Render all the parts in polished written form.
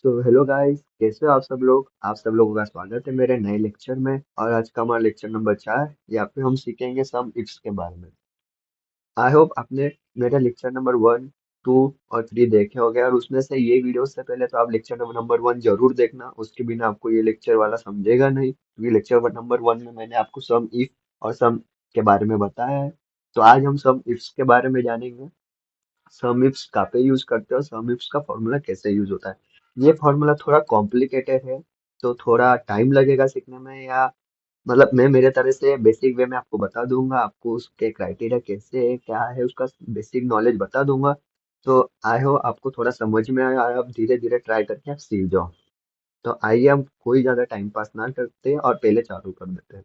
Hello guys, कैसे हो आप सब लोगों का स्वागत है मेरे नए लेक्चर में। और आज का हमारा लेक्चर नंबर 4। यहाँ पे हम सीखेंगे सम इफ्स के बारे में। आई होप आपने मेरा लेक्चर नंबर 1, 2 और 3 देखे होंगे, और उसमें से ये वीडियो से पहले तो आप लेक्चर नंबर 1 जरूर देखना। उसके बिना आपको ये लेक्चर वाला समझेगा नहीं, क्योंकि लेक्चर नंबर 1 में मैंने आपको सम इफ और सम के बारे में बताया है। तो आज हम सम इफ्स के बारे में जानेंगे। सम इफ्स कहाँ पे यूज करते हो, सम इफ्स का फॉर्मूला कैसे यूज होता है। ये फॉर्मूला थोड़ा कॉम्प्लिकेटेड है, तो थोड़ा टाइम लगेगा सीखने में। या मतलब मैं मेरे तरह से बेसिक वे में आपको बता दूंगा, आपको उसके क्राइटेरिया कैसे है, क्या है, उसका बेसिक नॉलेज बता दूंगा। तो आई हो आपको थोड़ा समझ में आया, और आप धीरे धीरे ट्राई करके आप सीख जाओ। तो आइए हम कोई ज्यादा टाइम पास ना करते हैं और पहले चालू कर देते हैं।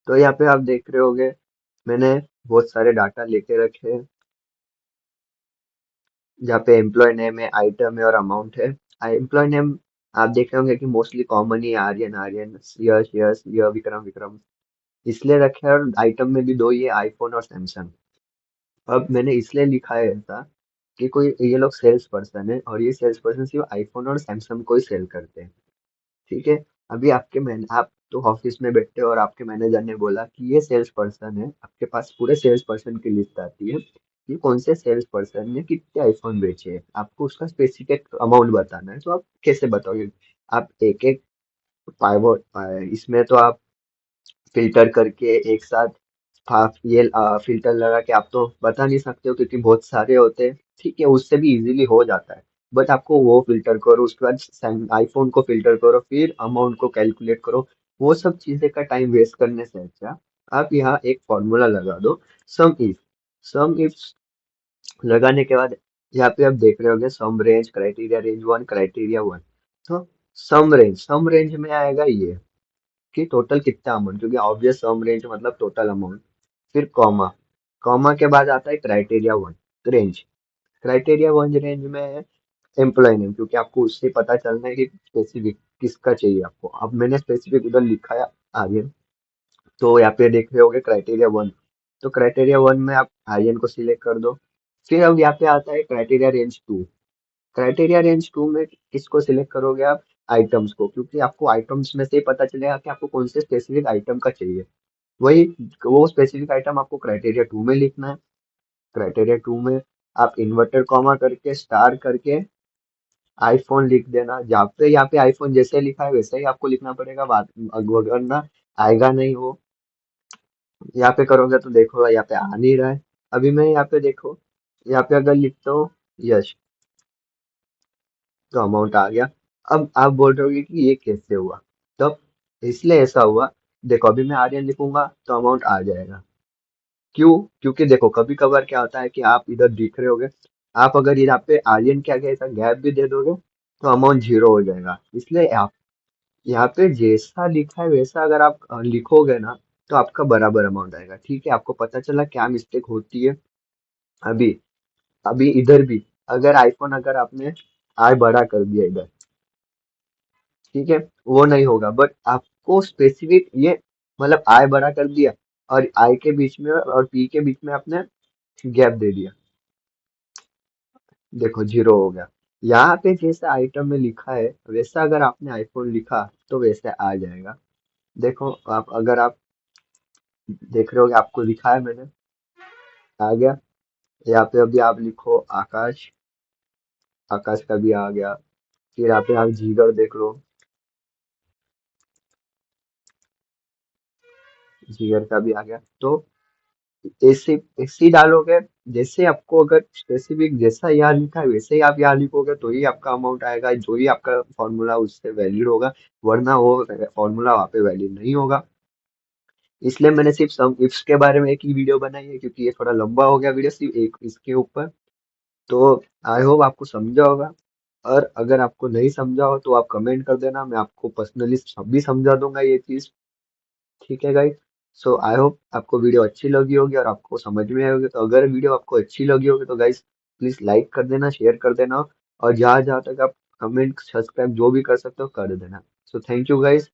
तो यहाँ पे आप देख रहे होगे, मैंने बहुत सारे डाटा लेके रखे हैं। जहाँ पे एम्प्लॉय नेम है, आइटम है और अमाउंट है। एम्प्लॉय नेम आप देख रहे होंगे कि मोस्टली कॉमन ही आर्यन आर्यन, यश यश, यह विक्रम विक्रम इसलिए रखे हैं। और आइटम में भी दो ही है, आईफोन और सैमसंग। अब मैंने इसलिए लिखा है ऐसा कि कोई ये लोग सेल्स पर्सन है, और ये सेल्स पर्सन सिर्फ आईफोन और सैमसंग को ही सेल करते हैं। ठीक है। अभी आप तो ऑफिस में बैठे हो और आपके मैनेजर ने बोला कि ये सेल्स पर्सन है, आपके पास पूरे सेल्स पर्सन की लिस्ट आती है कि कौन से सेल्स पर्सन ने कितने आईफोन बेचे हैं। आपको उसका स्पेसिफिक अमाउंट बताना है, तो आप कैसे बताओगे। आप एक एक पाइवट इसमें तो आप फिल्टर करके एक साथ ये फिल्टर लगा के आप तो बता नहीं सकते हो, क्योंकि बहुत सारे होते हैं। ठीक है, उससे भी इजीली हो जाता है। बट आपको वो फिल्टर करो, उसके बाद आईफोन को फिल्टर करो, फिर अमाउंट को कैलकुलेट करो। वो सब चीजें का टाइम वेस्ट करने से अच्छा आप यहाँ एक फॉर्मूला लगा दो, सम इफ। सम इफ लगाने के बाद यहाँ पे आप देख रहे होंगे सम रेंज, क्राइटेरिया रेंज 1, क्राइटेरिया 1। तो सम रेंज में आएगा ये कि टोटल कितना अमाउंट, क्योंकि ऑब्वियस सम रेंज मतलब टोटल अमाउंट। फिर कॉमा, कॉमा के बाद आता है क्राइटेरिया 1 रेंज। क्राइटेरिया 1 रेंज में है एम्प्लॉय नेम, क्योंकि आपको उससे पता चलना है कि स्पेसिफिक किसका चाहिए आपको। अब मैंने स्पेसिफिक उधर लिखा है आर्यन। तो यहाँ पे देख रहे होगे क्राइटेरिया 1। तो क्राइटेरिया 1 में आप आर्यन को सिलेक्ट कर दो। फिर अब यहाँ पे आता है क्राइटेरिया रेंज 2। क्राइटेरिया रेंज 2 में किसको सिलेक्ट करोगे आप, आइटम्स को, क्योंकि आपको आइटम्स में से ही पता चलेगा कि आपको कौन से स्पेसिफिक आइटम का चाहिए। वही वो स्पेसिफिक आइटम आपको क्राइटेरिया 2 में लिखना है। क्राइटेरिया 2 में आप इन्वर्टेड कॉमा करके स्टार करके आईफोन लिख देना। यहाँ पे आईफोन जैसे लिखा है वैसे ही आपको लिखना पड़ेगा, बात वरना आएगा नहीं वो। यहाँ पे करोगे तो देखो यहाँ पे आ नहीं रहा है। अभी मैं यहाँ पे देखो, यहाँ पे अगर लिखता हूँ यश, तो अमाउंट आ गया। अब आप बोल रहे होगे कि ये कैसे हुआ। तो इसलिए ऐसा हुआ, देखो अभी मैं आर्यन लिखूंगा तो अमाउंट आ जाएगा। क्यों, क्योंकि देखो कभी कभार क्या होता है कि आप इधर दिख रहे होगे, आप अगर यहाँ पे आर्यन के आगे ऐसा गैप भी दे दोगे तो अमाउंट जीरो हो जाएगा। इसलिए आप यहाँ पे जैसा लिखा है वैसा अगर आप लिखोगे ना, तो आपका बराबर अमाउंट आएगा। ठीक है, आपको पता चला क्या मिस्टेक होती है। अभी अभी इधर भी अगर आईफोन अगर आपने आय बड़ा कर दिया इधर, ठीक है, वो नहीं होगा। बट आपको स्पेसिफिक ये मतलब आय बड़ा कर दिया, और आई के बीच में और पी के बीच में आपने गैप दे दिया, देखो जीरो हो गया। यहाँ पे जैसे आइटम में लिखा है वैसा अगर आपने आईफोन लिखा तो वैसे आ जाएगा। देखो आप अगर आप देख रहे हो कि आपको लिखा है मैंने, आ गया। यहाँ पे अभी आप लिखो आकाश, आकाश का भी आ गया। फिर यहाँ पे आप जीगर देख लो, जीगर का भी आ गया। तो ऐसे ऐसे ही डालोगे, जैसे आपको अगर स्पेसिफिक जैसा यहाँ लिखा है वैसे ही आप यहाँ लिखोगे तो ही आपका अमाउंट आएगा, जो ही आपका फॉर्मूला उससे वैलिड होगा। वरना वो फॉर्मूला वहाँ पे वैलिड नहीं होगा। इसलिए मैंने सिर्फ सम इफ्स के बारे में एक ही वीडियो बनाई है, क्योंकि ये थोड़ा लंबा हो गया वीडियो सिर्फ एक इसके ऊपर। तो आई होप आपको समझा होगा। और अगर आपको नहीं समझा हो तो आप कमेंट कर देना, मैं आपको पर्सनली भी समझा दूंगा ये चीज। ठीक है गाइस। सो आई होप आपको वीडियो अच्छी लगी होगी और आपको समझ में आई होगी। तो अगर वीडियो आपको अच्छी लगी होगी तो गाइस प्लीज लाइक कर देना, शेयर कर देना, और जहाँ जहाँ तक आप कमेंट सब्सक्राइब जो भी कर सकते हो कर देना। So thank you guys.